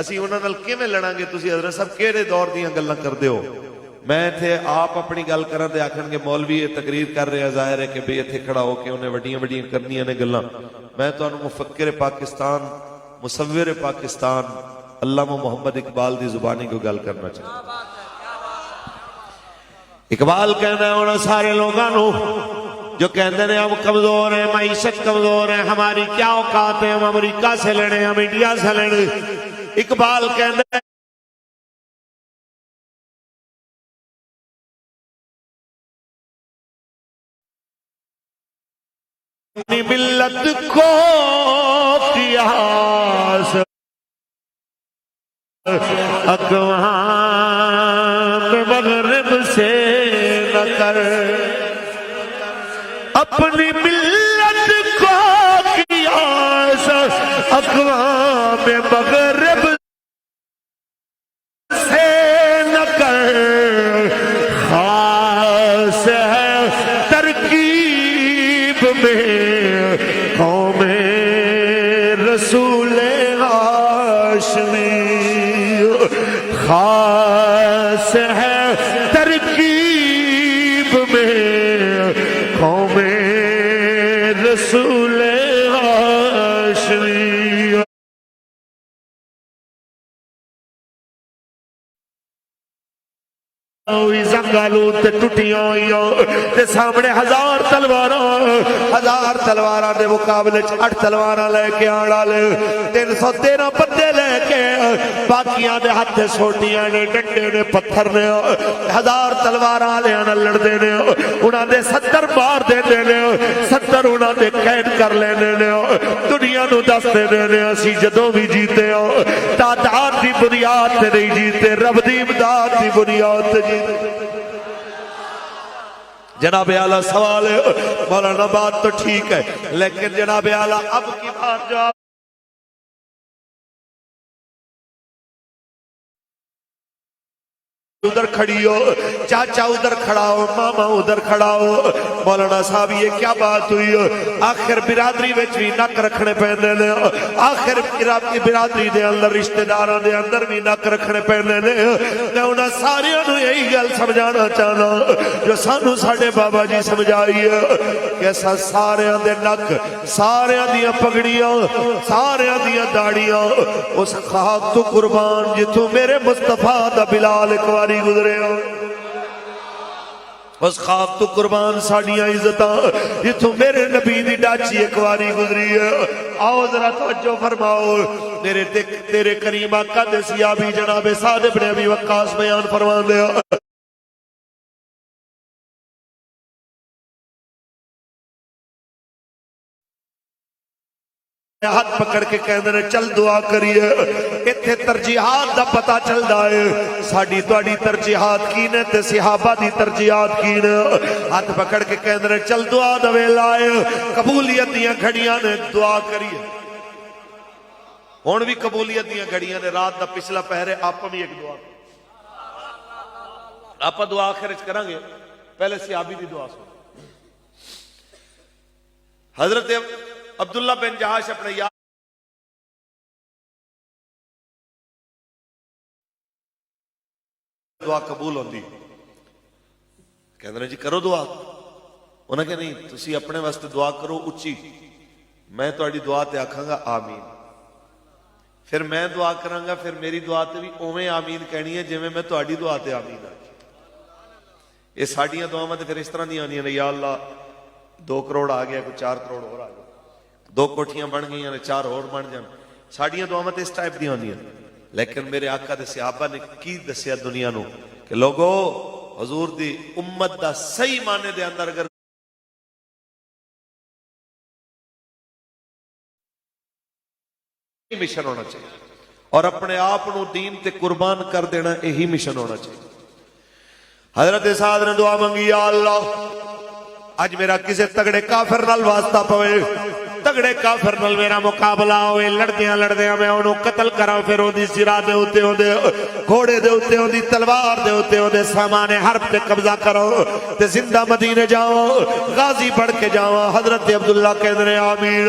اسی انہاں نال کیویں لڑاਂਗੇ ਤੁਸੀਂ حضرت صاحب کیڑے دور دیاں گلاں کردے ہو میں اتھے آپ اپنی گل کراں تے آکھن گے مولوی یہ تقریر کر رہے ہیں ظاہر ہے کہ بھئی اتھے کھڑا ہو کے انہیں وڈیاں وڈیاں کرنیاں نے گلاں میں تانوں مفکر پاکستان مصور پاکستان علامہ محمد اقبال دی زبانی کو گل کرنا چاہتا اقبال کہنا ہے انہاں سارے لوگاں جو کہتے ہیں ہم کمزور ہیں معیشت کمزور ہے ہماری کیا اوقات ہے ہم امریکہ سے لڑیں ہم انڈیا سے لڑیں اقبال کہنا ہے اپنی ملت کو قیاس اقوام مغرب سے نہ کر اپنی ملت کو قیاس اقوام مغرب سے نہ کر خاص ہے ترکیب میں قوم رسول ہاشمی خاص ہے ترکیب میں قوم رسول ہاشمی زنگالو تے ٹوٹیاں ہوئیاں تے سامنے ہزار تلواراں دے مقابلے 8 تلواراں لے کے آنا لے 313 بندے لے کے باقیاں دے ہاتھ سوٹیاں نے ڈنڈے نے پتھر نے 1000 تلواراں لے آنا لڑ دے نے انہاں دے 70 مار دے دے نے 70 انہاں دے قید کر لینے نے دنیا نو دس دے دے نے اسی جدوں بھی جیتے ہو تعداد دی بنیاد تے نہیں جیتے رب دی امداد دی بنیاد تے جیتے جناب اعلیٰ سوال ہے مولانا بات تو ٹھیک ہے لیکن جناب اعلیٰ اب کی بات جو ادھر کھڑی ہو چاچا ادھر کھڑا ہو ماما ادھر کھڑا ہو مولانا صاحب یہ کیا بات ہوئی آخر برادری وچ بھی نک رکھنے پیندے نے آخر برادری دے اندر رشتہ داراں دے اندر بھی نک رکھنے پیندے نے میں انہاں ساریاں نوں یہی گل سمجھانا چاہنا جو سانو ساڈے بابا جی سمجھائی ہے کہ اساں ساریاں دے نک ساریاں دیاں پگڑیاں ساریاں دیاں داڑیاں اس خاک تو قربان جتوں میرے مصطفیٰ دا بلال ایک بار گزرے ہو اس خواب تو قربان ساڑیاں عزتاں جتوں میرے نبی دی ڈاچی ایک باری گزری ہے آؤ ذرا توجہ فرماؤ میرے تیرے کریم آقا دے صحابی جناب سعد بن ابی وقاص بیان فرمان دے ہاتھ پکڑ کے کہندے نے چل دعا کریے اتھے ترجیحات دا پتہ چلدا ہے ساڈی تہاڈی ترجیحات کی نے تے صحابہ دی ترجیحات کی نے ہاتھ پکڑ کے کہندے نے چل دعا دا ویلا ہے قبولیت دیاں گھڑیاں نے دعا کریے ہن بھی قبولیت دیاں گھڑیاں نے رات دا پچھلا پہر ہے آپ بھی ایک دعا آپ دعا آخر وچ کران گے پہلے صحابی دی دعا سن حضرت عبداللہ بن جہاش اپنے یار دعا قبول ہوندی کہندے جی کرو دعا انہاں کہ نہیں تسی اپنے واسطے دعا کرو اچھی میں تہاڈی دعا تے آکھاں گا آمین پھر میں دعا کراں گا پھر میری دعا تے بھی اوویں آمین کہنی ہے جویں میں تہاڈی دعا تے آمین آکھی یہ ساڈیاں دعاواں تے پھر اس طرح دیاں آندیاں نے یا اللہ 2 کروڑ آ گیا کوئی 4 کروڑ اور آ گیا 2 کوٹھیاں بن گئی ہیں 4 اور بن جان ساڑیاں دعاواں تے اس ٹائپ دی ہوندیاں لیکن میرے آقا دے صحابہ نے کی دسیا دنیا نو کہ لوگو حضور دی امت دا صحیح معنی دے اندر اگر مشن ہونا چاہیے اور اپنے آپ نو دین تے قربان کر دینا یہی مشن ہونا چاہیے حضرت سعد نے دعا مانگی یا اللہ اج میرا کسے تگڑے کافر نال واسطہ پوے تگڑے کافر نال میرا مقابلہ ہوئے لڑدیاں میں انہوں قتل کراں پھر وہ دی سرا دے ہوتے ہوں دے گھوڑے دے ہوتے ہوں دی تلوار دے ہوتے ہوں دے سامان حرب تے قبضہ کرو تے زندہ مدینے جاؤ غازی بڑھ کے جاؤ حضرت عبداللہ کہنے آمین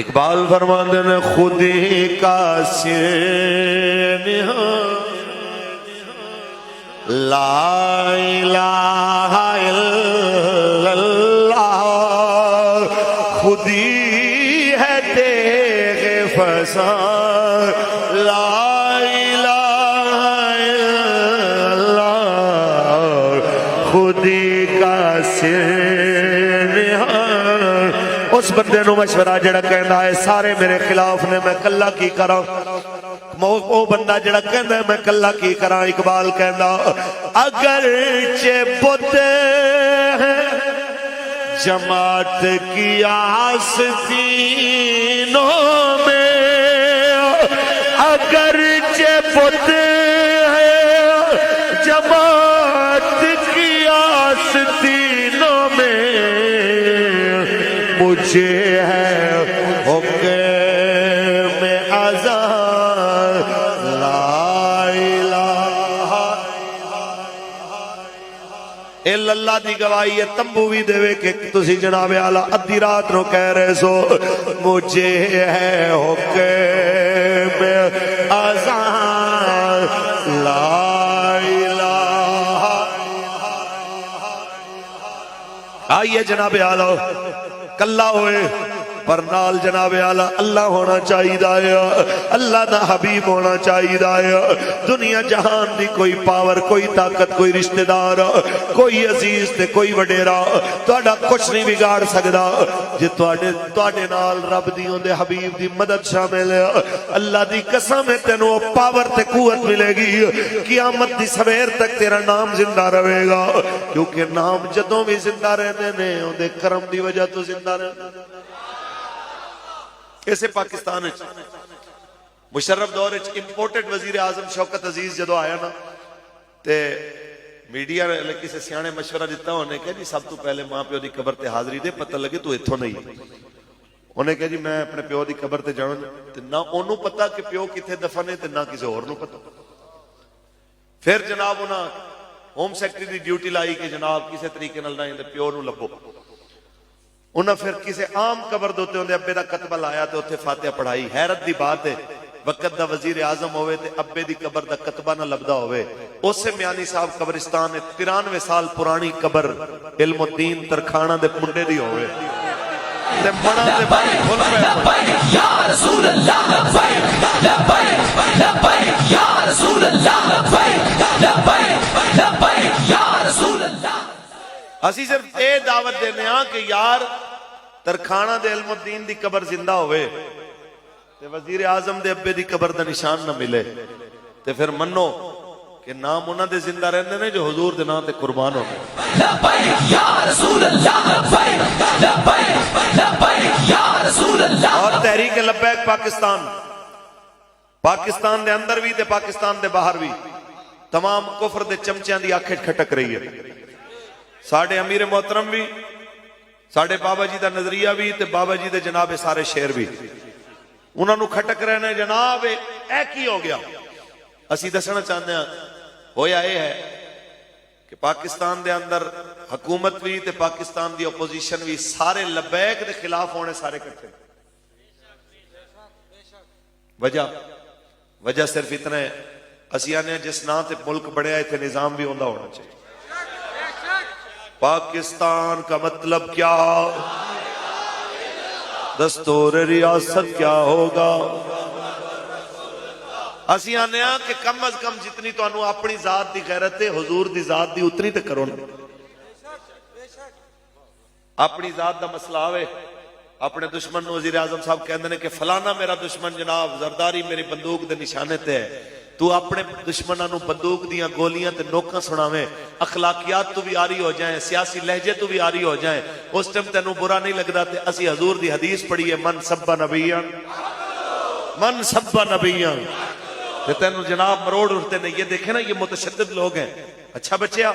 اقبال فرماتے ہیں خودی کا سین لا الہ الا اللہ، خودی ہے تیغ فسان لا الہ الا اللہ، خودی کا سین اس بندے نو مشورہ جڑا کہندا ہے سارے میرے خلاف نے میں کلا کی کراں، وہ بندہ جڑا کہندا ہے میں کلا کی کراں، اقبال کہندا اگرچہ بت ہے جماعت کی آستینوں میں، اگرچہ بت ہے جماعت کی آستینوں میں، مجھے ہے حکم اذان لا الہ الا اللہ دی گواہی ہے، تمبو بھی دے کہ تسی جناب اعلی ادھی رات نو کہہ رہے سو مجھے ہے حکم اذان لا الہ۔ آئیے جناب اعلی کلا ہوئے پر نال جناب اعلی اللہ ہونا چاہیے، اللہ دا حبیب ہونا چاہیے، دنیا جہان دی کوئی پاور، کوئی طاقت، کوئی رشتہ دار، کوئی عزیز تے کوئی وڈیرا تہاڈا کچھ نہیں بگاڑ سکدا جے تہاڈے نال رب دی اودے حبیب دی مدد شامل ہے۔ اللہ دی قسم ہے تینوں پاور تے قوت ملے گی، قیامت دی سویر تک تیرا نام زندہ رہے گا، کیونکہ نام جدوں بھی زندہ رہندے نے اودے کرم دی وجہ تو زندہ رہندے۔ ایسے پاکستان مشرف دور امپورٹڈ وزیر اعظم شوکت عزیز جدو آیا نا تے میڈیا نے کسی سیانے مشورہ دیتا انہیں کہا جی سب تو پہلے ماں پیو دی قبر تے حاضری دے، پتہ لگے تو اتھوں نہیں۔ انہیں کہا جی میں اپنے پیو دی قبر تے جاؤں تے نہ انہوں پتا کہ پیو کتھے دفن ہے تے نہ کسی اور نو پتا۔ پھر جناب انہاں ہوم سیکٹری دی ڈیوٹی لائی کہ جناب کسی طریقے نال نہ پیو نو لبو، انہاں پھر کسی عام قبر دوتے ہوندے ابے دا کتبہ لایا تے اتھے فاتحہ پڑھائی۔ حیرت دی بات ہے وقت دا وزیر اعظم ہوئے تے ابے دی قبر دا کتبہ نہ لبدا ہوئے، اس سے میانی صاحب قبرستان 93 سال پرانی قبر علم الدین ترکھانہ دے منڈے دی ہوئے تے مڑا دے بھائی کھل پہ یا رسول اللہ لبیک لبیک لبیک یا رسول اللہ لبیک لبیک لبیک یا رسول اللہ۔ اسی صرف اے دعوت دینے ہاں کہ یار ترکھانہ دے علم الدین دی قبر زندہ ہوئے تے وزیر اعظم دے ابے دی قبر دا نشان نہ ملے تے پھر منو کہ نام انہاں دے زندہ رہندے نے جو حضور دے نام تے قربان ہو گئے۔ لبیک یا رسول اللہ لبیک لبیک لبیک یا رسول اللہ۔ اور تحریک لبیک پاکستان دے اندر بھی تے پاکستان دے باہر بھی تمام کفر دے چمچیاں دی آنکھیں کھٹک رہی ہے۔ ساڑھے امیر محترم بھی، ساڑھے بابا جی دا نظریہ بھی تے بابا جی دے جناب سارے شیر بھی انہوں نے کھٹک رہنے جناب اے کی ہو گیا۔ اسی دسنا چاہتے ہیں ہویا اے ہے کہ پاکستان دے اندر حکومت بھی تے پاکستان دی اپوزیشن بھی سارے لبیک دے خلاف ہونے سارے کٹھے۔ وجہ صرف اتنا ہے اسی آنے جس نا تے ملک بڑھیا ہے تے نظام بھی ہوندہ ہونا چاہیے۔ پاکستان کا مطلب کیا، دستور ریاست کیا ہوگا؟ اسی آنے ہاں کہ کم از کم جتنی تو انہوں اپنی ذات دی غیرت ہے حضور دی ذات دی اتنی تے کرو نا۔ اپنی ذات دا مسئلہ آوے اپنے دشمن وزیر اعظم صاحب کہندے نے کہ فلانا میرا دشمن جناب زرداری میری بندوق دے نشانے تے ہے، تو اپنے دشمنوں نو بندوق دیاں گولیاں تے نوکاں سناویں، اخلاقیات تو بھی آری ہو جائیں، سیاسی لہجے تو بھی آری ہو جائیں، اس ٹائم تینوں برا نہیں لگدا تے اسی حضور دی حدیث پڑھی ہے من سب نبیاں تے تینوں جناب مروڑ اٹھتے ہیں۔ یہ دیکھیں نا یہ متشدد لوگ ہیں۔ اچھا بچیا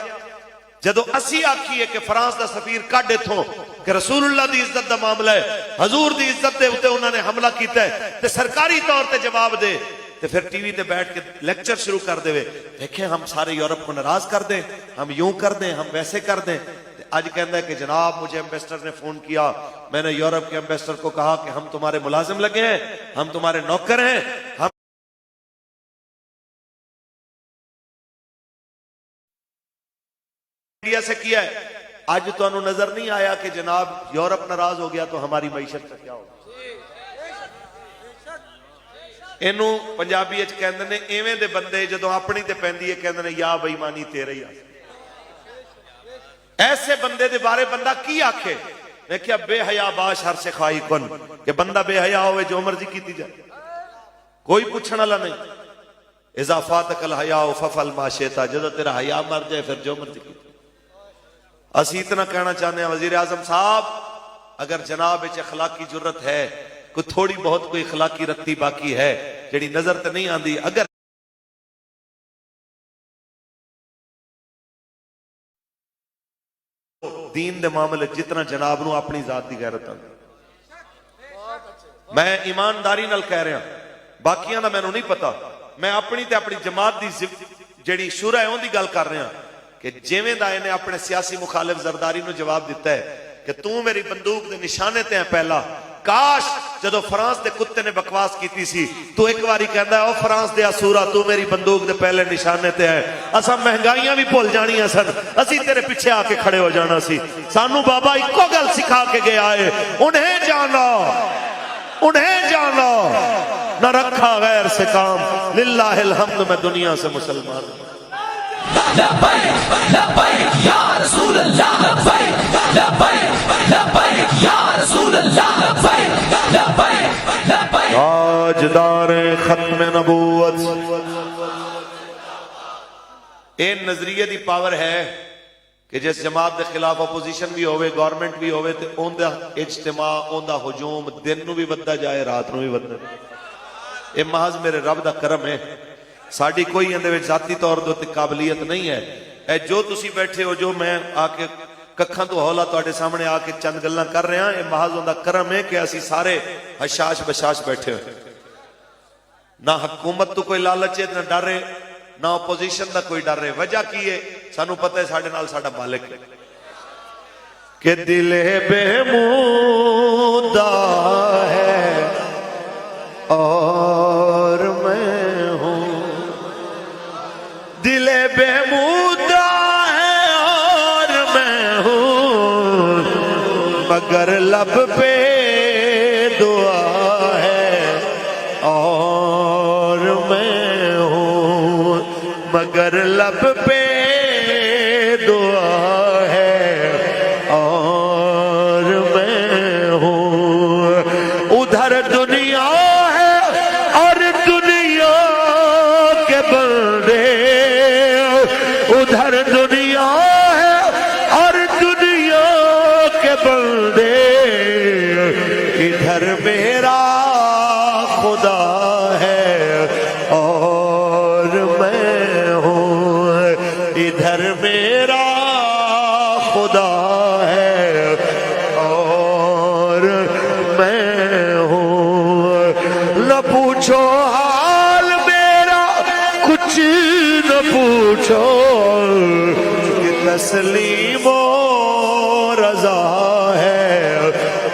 جدو اسی آکھیے کہ فرانس دا سفیر کڈ اتھوں کہ رسول اللہ دی عزت دا معاملہ ہے، حضور دی عزت دے اوتے انہوں نے حملہ کیتا ہے تے سرکاری طور تے جواب دے تو پھر ٹی وی تے بیٹھ کے لیکچر شروع کر دے دیکھیں ہم سارے یورپ کو ناراض کر دیں، ہم یوں کر دیں، ہم ویسے کر دیں۔ آج کہتا ہے کہ جناب مجھے ایمبیسڈر نے فون کیا، میں نے یورپ کے ایمبیسڈر کو کہا کہ ہم تمہارے ملازم لگے ہیں، ہم تمہارے نوکر ہیں، ہم انڈیا سے کیا ہے۔ آج تو انہوں نظر نہیں آیا کہ جناب یورپ ناراض ہو گیا تو ہماری معیشت کا کیا ہوگا۔ اینوں پنجابی اچ کہندے نے ایویں دے بندے جدوں اپنی تے پیندی ہے کہندے نے یا بے ایمانی تیرے ہی آ۔ ایسے بندے دے بارے بندہ کی آکھے؟ میں کیا بے حیا باش ہر سے خائی کن، کہ بندہ بے حیا ہوئے جو مرضی کیتی جائے، کوئی پوچھنا اللہ نہیں۔ اذا فاتک الحیا ففعل ما شئت، جدوں تیرا حیا مر جائے پھر جو مرضی کیتی۔ اسی اتنا کہنا چاہنے ہیں وزیر اعظم صاحب، اگر جناب اچ اخلاقی جرت ہے، کوئی تھوڑی بہت کوئی اخلاقی رتی باقی ہے جڑی نظر تے نہیں آندی، اگر دین دے معاملے جتنا جناب نو اپنی ذات دی غیرت آندی، میں ایمانداری نال کہہ رہا باقیاں دا مینوں نہیں پتا، میں اپنی تے اپنی جماعت دی جڑی شورا ہے اون دی گل کر رہا کہ جویں دا نے اپنے سیاسی مخالف زرداری نو جواب دیتا ہے کہ تو میری بندوق دے نشانے تے ہیں پہلا، کاش جدو فرانس دے کتے نے بکواس کیتی سی تو ایک باری کہندا ہے او فرانس دے اسورا تو میری بندوق دے پہلے نشانے تے ہے، اساں مہنگائیاں بھی بھول جانیاں سن، اسی تیرے پیچھے آ کے کھڑے ہو جانا سی۔ سانو بابا ایکو گل سکھا کے گیا ہے، انہیں جانا نہ رکھا غیر سے کام، للہ الحمد میں دنیا سے مسلمان ہوں۔ لبیک لبیک یا رسول اللہ، لبیک لبیک لبیک یا رسول اللہ، لبیک لبیک لبیک تاجدار ختم نبوت۔ اے نظریے دی پاور ہے کہ جس جماعت دے خلاف اپوزیشن بھی ہوئے، گورنمنٹ بھی ہوئے، تے اون دا اجتماع، اون دا ہجوم دن نو بھی وددا جائے، رات نو بھی وددا جائے۔ اے محض میرے رب دا کرم ہے، ساڑی کوئی اندے وچ ذاتی طور دے قابلیت نہیں ہے۔ اے جو تسی بیٹھے ہو، جو میں آ کے ککھاں تو ہولا تواڈے سامنے آ کے چند گلاں کر رہے ہیں، اے محض اوندا کرم ہے کہ اسی سارے حشاش بشاش بیٹھے ہوئے، نہ حکومت تو کوئی لالچ ہے، نہ ڈر ہے، نہ اپوزیشن دا کوئی ڈر ہے۔ وجہ کی ہے؟ سانو پتہ ہے ساڈے نال ساڈا مالک ہے کہ دل بہمودہ ہے اور میں ہوں، دل بہمودہ ہے اور میں ہوں، مگر لب پہ دعا ہے اور میں ہوں، مگر لب پہ دعا ہے اور میں ہوں۔ ادھر دنیا ادھر دنیا ہے اور دنیا کے بندے، ادھر میرا خدا ہے اور میں ہوں، ادھر میرا خدا ہے اور میں ہوں۔ نہ پوچھو حال میرا کچھ نہ پوچھو، تسلیم و رضا ہے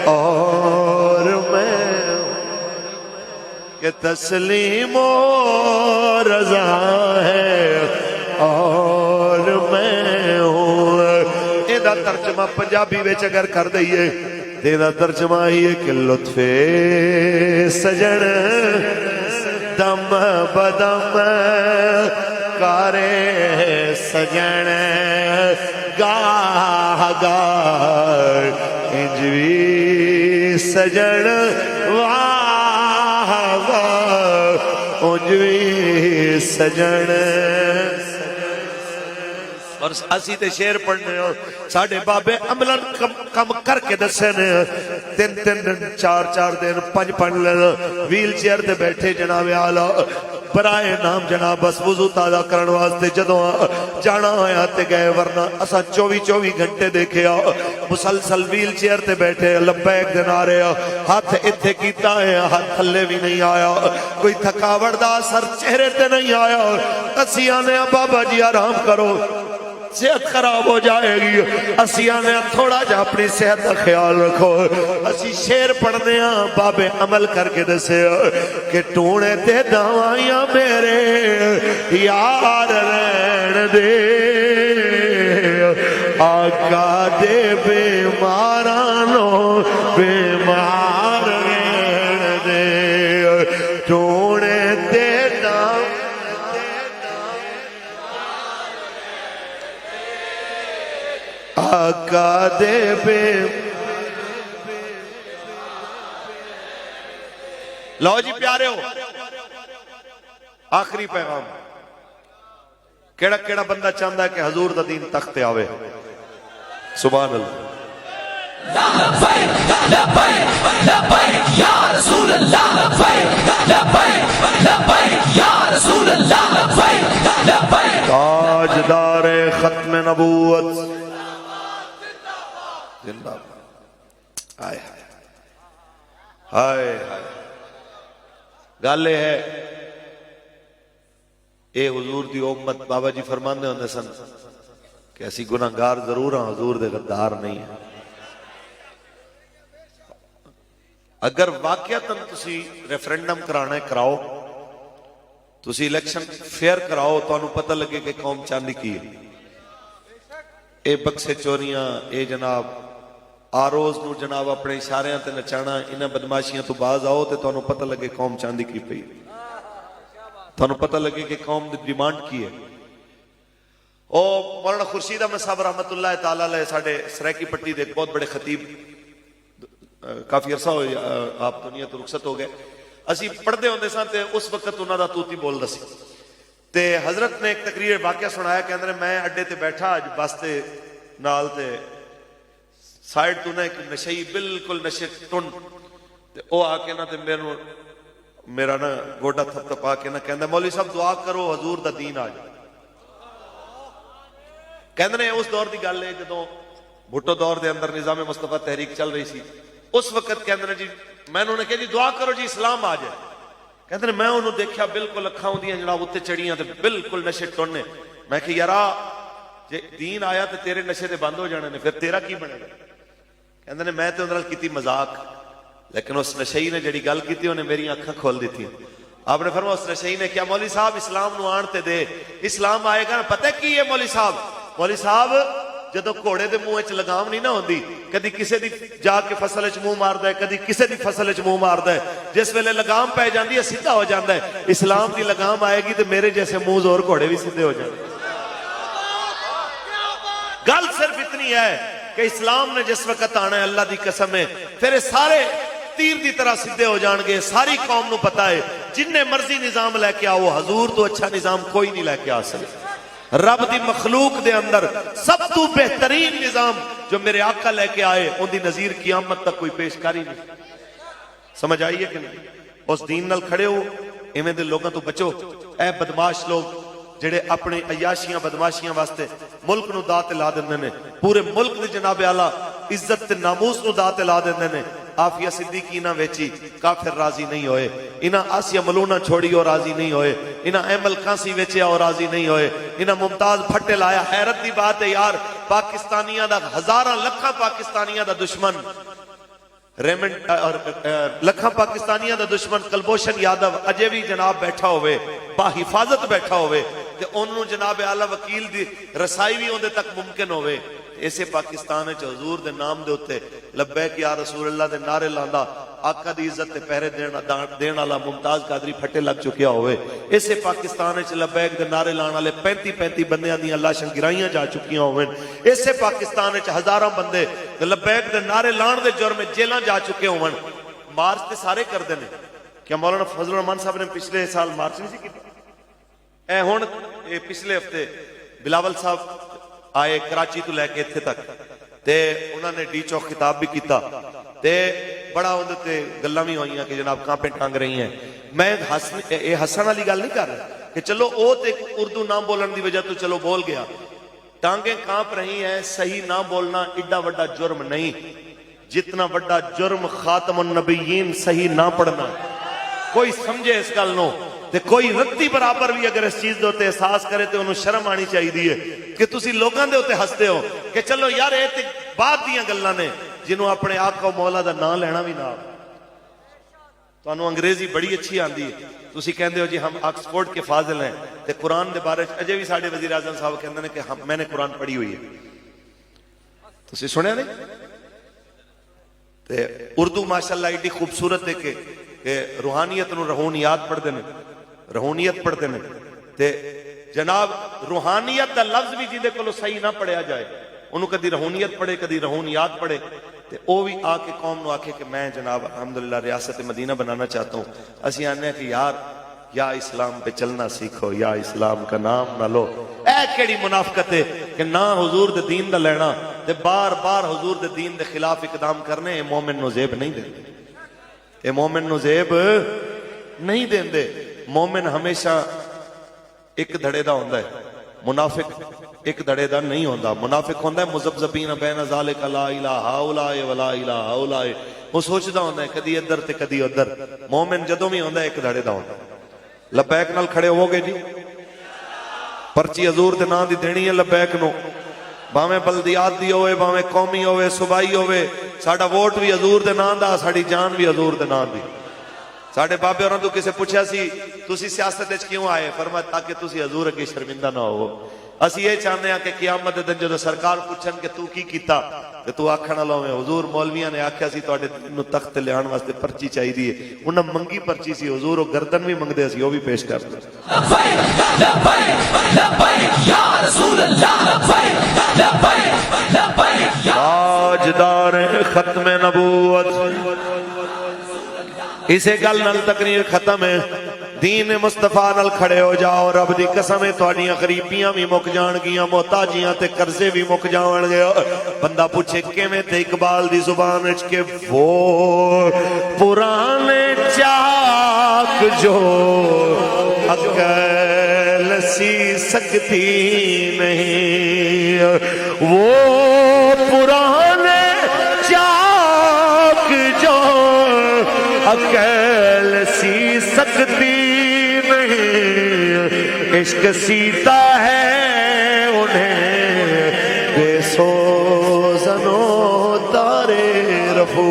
اور میں، کہ تسلیم و رضا ہے اور میں ہوں۔ ایدہ ترجمہ پنجابی ویچ اگر کر دئیے، ایدہ ترجمہ ہی ہے کہ لطف سجن دم بدم کارے سجن گاہ گاہ، انجوی سجن واہ واہ، انجوی سجن۔ اور اسی تے شیر پڑھنے اور ساڑھے بابے عملن کم کر کے دسے نے، تین دن چار دن پنج پڑھ لینا، ویل چیئر تے بیٹھے جناب آلہ برائے نام جناب بس وضو تازہ کرن واسطے جدوں جانا ہویا تے گئے، ورنہ اسا 24 گھنٹے دیکھیا مسلسل ویل چیئر تے بیٹھے لبیک دے نعرے، ہاتھ اتھے کیتا ہے ہاتھ تھلے بھی نہیں آیا، کوئی تھکاوٹ دا اثر چہرے تے نہیں آیا۔ اسی آنے بابا جی آرام کرو صحت خراب ہو جائے گی، اسی آنے تھوڑا جا اپنی صحت کا خیال رکھو۔ اسی شیر پڑھنے ہاں بابے عمل کر کے دسے کہ ٹونے تے دوائیاں میرے یار رہن دے، آقا دے بیمارانو بیمار رہن دے، ٹونے تے آقا دے بے۔ لو جی پیارے ہو، آخری پیغام کیڑا کیڑا بندہ چاہتا ہے کہ حضور دا دین تخت آوے؟ سبحان اللہ۔ لبیک لبیک لبیک یا رسول اللہ، لبیک لبیک لبیک یا رسول اللہ، لبیک لبیک۔ تاجدار ختم نبوت زندہ باد۔ آئے ہائے ہائے، گل یہ ہے اے حضور دی امت بابا جی فرماندے ہوندے سن کہ اسی گناہگار ضرور ہاں، حضور دے غدار نہیں ہیں۔ اگر واقعتاً تسی ریفرینڈم کرانا ہے کراؤ، تسی الیکشن فیئر کراؤ، تو انہوں پتہ لگے کہ قوم چاندی کی ہے۔ اے بکسے چوریاں، اے جناب آروز نو جناب اپنے اشاریاں تے نچانا، انہاں بدماشیاں تو باز آؤ تے تو انہوں پتہ لگے قوم چاندی کی پئی، تو انہوں پتہ لگے کہ قوم دی ڈیمانڈ کی ہے۔ او مولانا خورشید احمد صاحب رحمت اللہ تعالیٰ علیہ ساڑھے سریکی پٹی دے ایک بہت بڑے خطیب، کافی عرصہ ہوئے آپ دنیا تو رخصت ہو گئے، اسی پڑھتے ہوندے سان تے اس وقت انہاں دا توتی بول دا سی تے حضرت نے ایک تقریر واقعہ سنایا کہ اندر میں اڈے تے بیٹھا اج بس تے نال تے سائیڈ تو نہ ایک نشئی بالکل نشے ٹن تے او آ کے نہ تے میرا نا گوڈا تھپ تھپا کے نہ کہندا مولوی صاحب دعا کرو حضور دا دین آ جائے۔ کہندے نے اس دور دی گل ہے جدوں بھٹو دور دے اندر نظام مصطفیٰ تحریک چل رہی سی، اس وقت کہندے نے جی میں انہوں نے کہا جی دعا کرو جی اسلام آ جائے۔ کہندے نے میں انہوں دیکھا بالکل اکھاں ہوندیاں جناب اتنے چڑیاں تے بالکل نشے ٹننے، میں کہ یارا جے دین آیا تے تیرے نشے تے بند ہو جانے نے، پھر تیرا کی بنے گا؟ کہندے نے میں تے اندر کیتی مذاق، لیکن اس نشئی نے جڑی گل کیتی انہیں میری آنکھاں کھول دی تھی۔ آپ نے فرمایا اس نشئی نے کیا مولوی صاحب اسلام نو آن تے دے، اسلام آئے گا نا پتہ کی ہے مولوی صاحب جدو گھوڑے دے منہ وچ لگام نہیں نہ ہوندی، کدی کسے دی جا کے فصل وچ منہ ماردا ہے، کدی کسے دی فصل وچ منہ ماردا ہے، جس ویلے لگام پے جاندی ہے سیدھا ہو جاندا ہے۔ اسلام دی لگام آئے گی تے میرے جیسے منہ اور گھوڑے بھی سیدھے ہو جائیں گے۔ گل صرف اتنی ہے کہ اسلام نے جس وقت آنا ہے اللہ دی قسم ہے پھر سارے تیر دی طرح سیدھے ہو جان گے۔ ساری قوم نو پتا ہے جن مرضی نظام لے کے آؤ حضور تو اچھا نظام کوئی نہیں لے کے آ سکے۔ رب دی مخلوق دے اندر سب تو بہترین نظام جو میرے آقا لے کے آئے ان دی نظیر قیامت تک کوئی پیشکاری نہیں۔ سمجھ آئیے کہ نہیں؟ اس دین نال کھڑے ہو، ایویں دے لوگاں تو بچو۔ اے بدماش لوگ جڑے اپنے عیاشیاں بدماشیاں واسطے ملک نو داں تے لا دیندے نے، پورے ملک دی جناب اعلیٰ عزت تے ناموس نو داں تے لا دیندے نے۔ آفیہ صدیقی نہ ویچی کافر راضی نہیں ہوئے، انہاں آسیہ ملونہ چھوڑی اور راضی نہیں ہوئے، انہاں احمل کانسی ویچیا اور راضی نہیں ہوئے، انہاں ممتاز پھٹے لایا۔ حیرت دی بات ہے یار، پاکستانیاں دا ہزاراں لکھاں پاکستانیاں دا دشمن ریمنڈ اور لکھاں پاکستانیاں دا دشمن کلبھوشن یادو اجے بھی جناب بیٹھا ہوئے با حفاظت بیٹھا ہوئے تے انہوں جناب اعلیٰ وکیل دی رسائی بھی اندے تک ممکن ہوئے۔ ایسے پاکستان ہے حضور دے نام دے ہوتے لبیک یا رسول اللہ دے نعرے لاندا آقا دی عزت تے پہرے دین والا ممتاز قادری پھٹے لگ چکیا ہوئے۔ ایسے پاکستان ہے لبیک دے نعرے لان والے 35 بندیاں دیاں لاشاں گرائیاں جا چکیاں ہوئے۔ ایسے پاکستان ہے ہزاراں بندے لبیک دے نعرے لان دے جرم جیلاں جا چکے ہوئے۔ مارچ تے سارے کر دینے، کیا مولانا فضل الرحمان صاحب نے پچھلے سال مارچ نہیں سی کیتا؟ اے ہون پچھلے ہفتے بلاول صاحب آئے کراچی تو لے کے اتھے تک تے انہوں نے ڈی چوک خطاب بھی کیتا تے بڑا اندر تے گلاں بھی ہوئیاں کہ جناب کہاں پہ ٹانگ رہی ہیں۔ میں یہ ہسن والی گل نہیں کر رہا کہ چلو وہ تے اردو نہ بولن دی وجہ تو چلو بول گیا، ٹانگیں کانپ رہی ہیں، صحیح نہ بولنا ایڈا بڑا جرم نہیں جتنا بڑا جرم خاتم النبیین صحیح نہ پڑھنا۔ کوئی سمجھے اس گل نو تے کوئی رتی برابر بھی اگر اس چیز دے تے احساس کرے تے انہوں شرم آنی چاہیے کہ تسی لوگاں دے تے ہستے ہو کہ چلو یار اے تے بعد دیاں گلاں نے جنہوں اپنے آقا و مولا دا نام لینا بھی نہ۔ تو انہوں انگریزی بڑی اچھی آندی ہے، تسی کہندے ہو جی ہم آکسفورڈ کے فاضل ہیں تے قرآن دے بارے اجے بھی ساڑھے وزیر اعظم صاحب کہندے ہیں کہ میں نے قرآن پڑھی ہوئی ہے، تسی سنیا نہیں؟ تے اردو ماشاءاللہ ایڈی خوبصورت ہے کہ روحانیت نو رہونیات پڑھ دینے، رہونیت پڑھ دینے تے جناب روحانیت دا لفظ بھی جیدے کلو صحیح نہ پڑھیا جائے انہوں کدی رہونیت پڑھے کدی رہونیات پڑھے تے او بھی آ کے قوم نو آکے کہ میں جناب الحمدللہ ریاست مدینہ بنانا چاہتا ہوں، اسی آنے کہ یار یا اسلام پہ چلنا سیکھو، یا اسلام کا نام نہ لو۔ اے کیڑی منافقت ہے کہ نہ حضور دے دین دا لینا تے بار بار حضور دے دین دے خلاف اقدام کرنے، اے مومن نو زیب نہیں دیں، اے مومن نو زیب نہیں دیں دے۔ مومن ہمیشہ ایک دھڑے دا ہوندہ ہے، منافق ایک دھڑے دا نہیں ہوندہ۔ منافق ہوندہ ہے مذبذبین بین ذالک لا الہ اولائے ولا الہ اولائے، وہ سوچدا ہوندہ ہے کدی ادھر تے کدی ادھر۔ مومن جدوں بھی ہوندہ ہے ایک دھڑے دا ہوندہ ہے۔ لبیک نال کھڑے ہو گے جی، پرچی حضور دے نام دی دینی ہے لبیک نو، باویں بلدیات دی ہوئے باویں قومی ہوئے صوبائی ہوئے، ساڑا ووٹ بھی حضور دے نام دا، ساڑی جان بھی حضور دے نام دی۔ ساڑھے بابے اور تو کسے پوچھا سی تسی سیاست اچ کیوں آئے؟ فرمایا تاکہ تسی حضور اگے شرمندہ نہ ہو۔ اسی یہ چاہنے ہیں کہ قیامت دن جو سرکار پوچھن کہ تو کی کیتا کہ تو آکھنا لو میں حضور مولویاں نے آکھیا سی تو نو تخت لیان واسطے پرچی چاہی دیئے، انہاں منگی پرچی سی، حضور وہ گردن بھی منگ دے سی، وہ بھی پیش کر دے۔ لبیک لبیک لبیک یا رسول اللہ، لبیک لبیک لبیک یا تاجدار ختم نبوت، اسے گل نال تقریر ختم ہے۔ دین مصطفیٰ نال کھڑے ہو جاؤ، رب دی قسم تہاڈیاں غریبیاں بھی مک جان گیاں، محتاجیاں تے قرضے بھی مک جان گے۔ بندہ پوچھے کیویں تے اقبال دی زبان وچ کہ وہ پرانے چاک جو عقل سی سکتی نہیں، وہ پرانے چاک جو عقل سی سکتی نہیں، عشق سیتا ہے انہیں بے سوزن و تارے رفو۔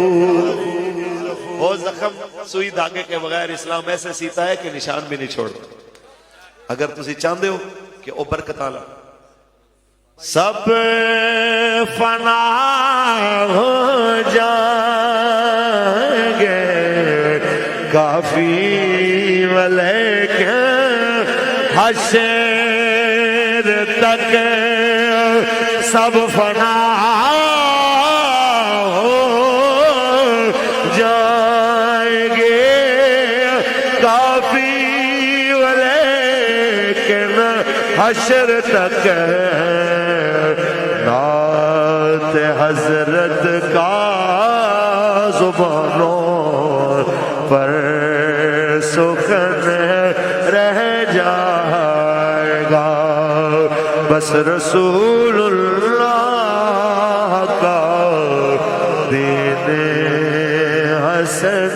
وہ زخم سوئی دھاگے کے بغیر اسلام ایسے سیتا ہے کہ نشان بھی نہیں چھوڑتا۔ اگر تسی چاہتے ہو کہ او برکت آلا سب فنا ہو جائیں گے، کافی ولیکن حشر تک سب فنا ہو جائیں گے، کافی ولیکن حشر تک نعت حضرت کا زبانوں پر سخن رہ جائے گا، بس رسول اللہ کا دین حسن